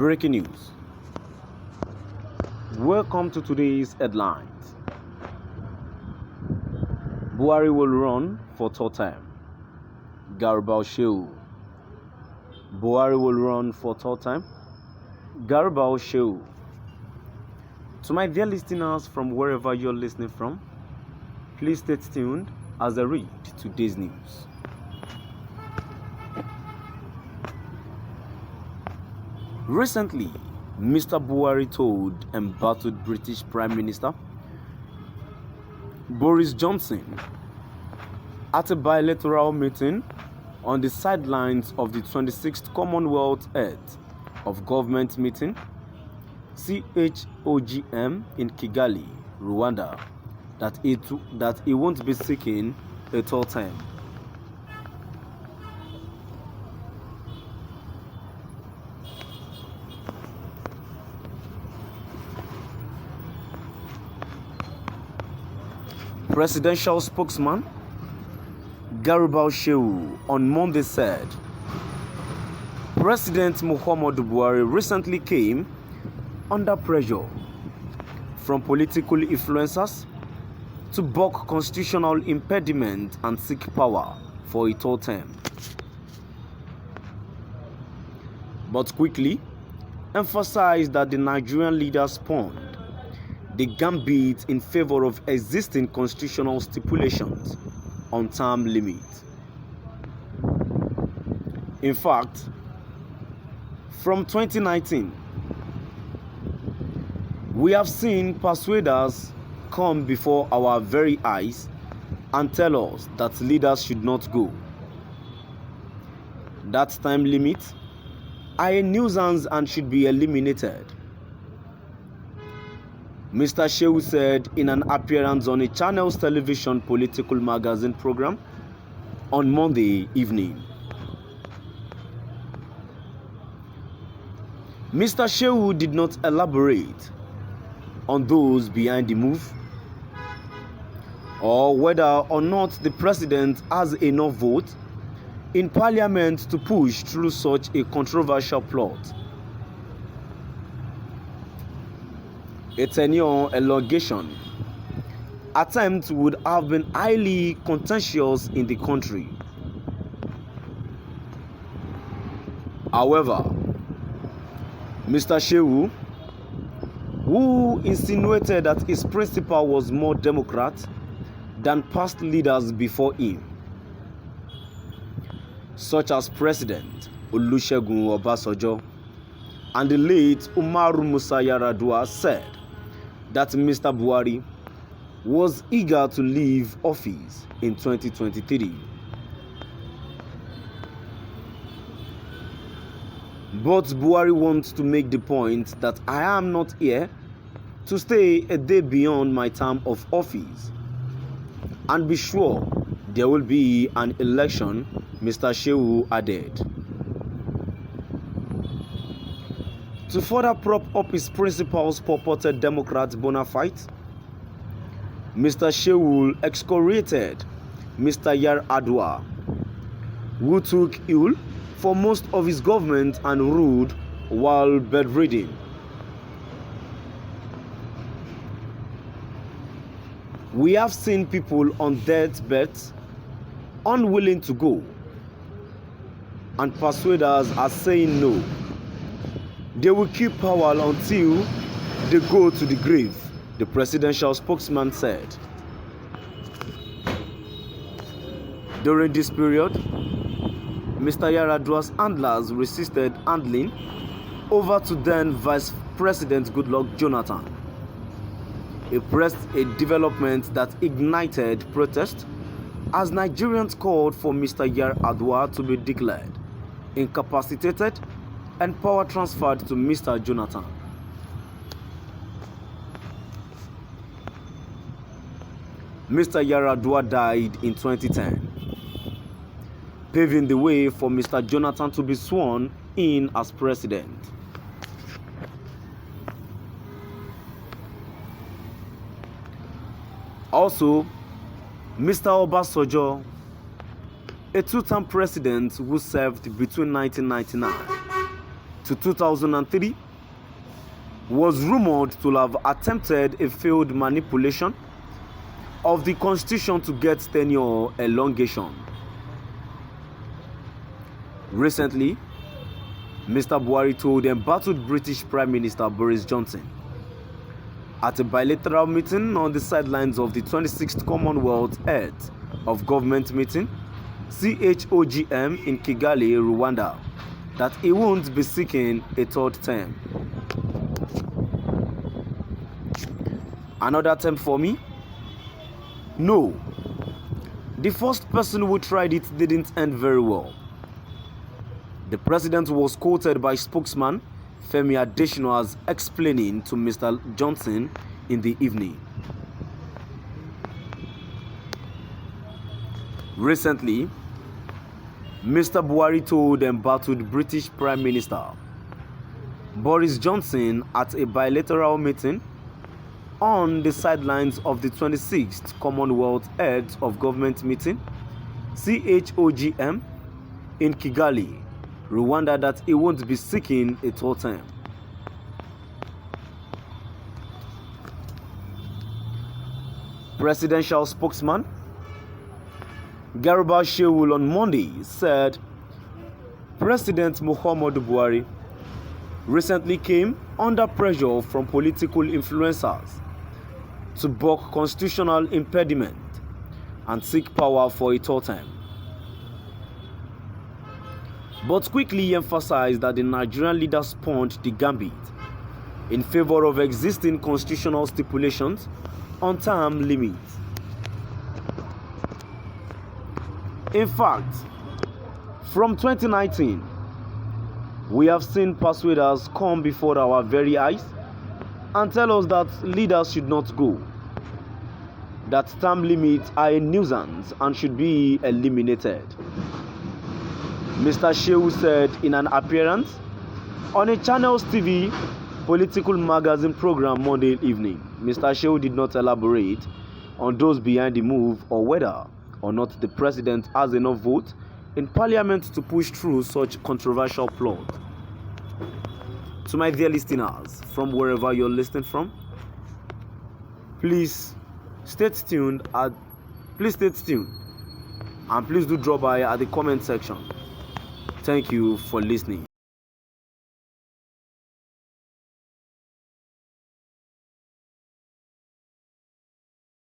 Breaking news. Welcome to today's headlines. Buhari will run for third time. Garba Shehu. Buhari will run for third time. Garba Shehu. To my dear listeners from wherever you're listening from, please stay tuned as I read today's news. Recently, Mr. Buhari told embattled British Prime Minister Boris Johnson at a bilateral meeting on the sidelines of the 26th Commonwealth Heads of Government meeting CHOGM in Kigali, Rwanda, that he won't be seeking a third term. Presidential spokesman Garba Shehu on Monday said President Muhammadu Buhari recently came under pressure from political influencers to buck constitutional impediment and seek power for a third term, but quickly emphasized that the Nigerian leaders spawned the gambit in favor of existing constitutional stipulations on term limit. In fact, from 2019, we have seen persuaders come before our very eyes and tell us that leaders should not go. That time limit are a nuisance and should be eliminated. Mr. Shehu said in an appearance on a Channels television political magazine program on Monday evening. Mr. Shehu did not elaborate on those behind the move or whether or not the president has enough vote in parliament to push through such a controversial plot. A tenure elongation attempt would have been highly contentious in the country. However, Mr. Shehu, who insinuated that his principal was more Democrat than past leaders before him, such as President Olusegun Obasanjo and the late Umaru Musa Yar'Adua, said that Mr. Buhari was eager to leave office in 2023. But Buhari wants to make the point that I am not here to stay a day beyond my term of office. And be sure there will be an election, Mr. Shehu added. To further prop up his principal's purported Democrat bona fides, Mr. Shehu excoriated Mr. Yar'Adua, who took ill for most of his government and ruled while bedridden. We have seen people on deathbeds unwilling to go, and persuaders are saying no. They will keep power until they go to the grave, the presidential spokesman said. During this period, Mr. Yar'Adua's handlers resisted handling over to then Vice President Goodluck Jonathan, a development that ignited protest as Nigerians called for Mr. Yar'Adua to be declared incapacitated and power transferred to Mr. Jonathan. Mr. Yar'Adua died in 2010, paving the way for Mr. Jonathan to be sworn in as president. Also, Mr. Obasanjo, a two-term president who served between 1999 to 2003 was rumored to have attempted a failed manipulation of the constitution to get tenure elongation. Recently, Mr. Buhari told embattled British Prime Minister Boris Johnson at a bilateral meeting on the sidelines of the 26th Commonwealth Heads of Government meeting, CHOGM, in Kigali, Rwanda, that he won't be seeking a third term. Another term for me? No. The first person who tried it didn't end very well. The president was quoted by spokesman Femi Adesina as explaining to Mr. Johnson in the evening. Recently, Mr. Buhari told embattled British Prime Minister Boris Johnson at a bilateral meeting on the sidelines of the 26th Commonwealth Heads of Government meeting, CHOGM, in Kigali, Rwanda, that he won't be seeking a third term. Presidential spokesman Garba Shehu on Monday said President Muhammadu Buhari recently came under pressure from political influencers to buck constitutional impediment and seek power for a third term, but quickly emphasized that the Nigerian leader spurned the gambit in favor of existing constitutional stipulations on term limits. In fact, from 2019, we have seen persuaders come before our very eyes and tell us that leaders should not go, that term limits are a nuisance and should be eliminated. Mr. Shehu said in an appearance on a Channels TV political magazine program Monday evening. Mr. Shehu did not elaborate on those behind the move or whether or not the president has enough vote in parliament to push through such controversial plot. To my dear listeners, from wherever you're listening from, please stay tuned and please do drop by at the comment section. Thank you for listening.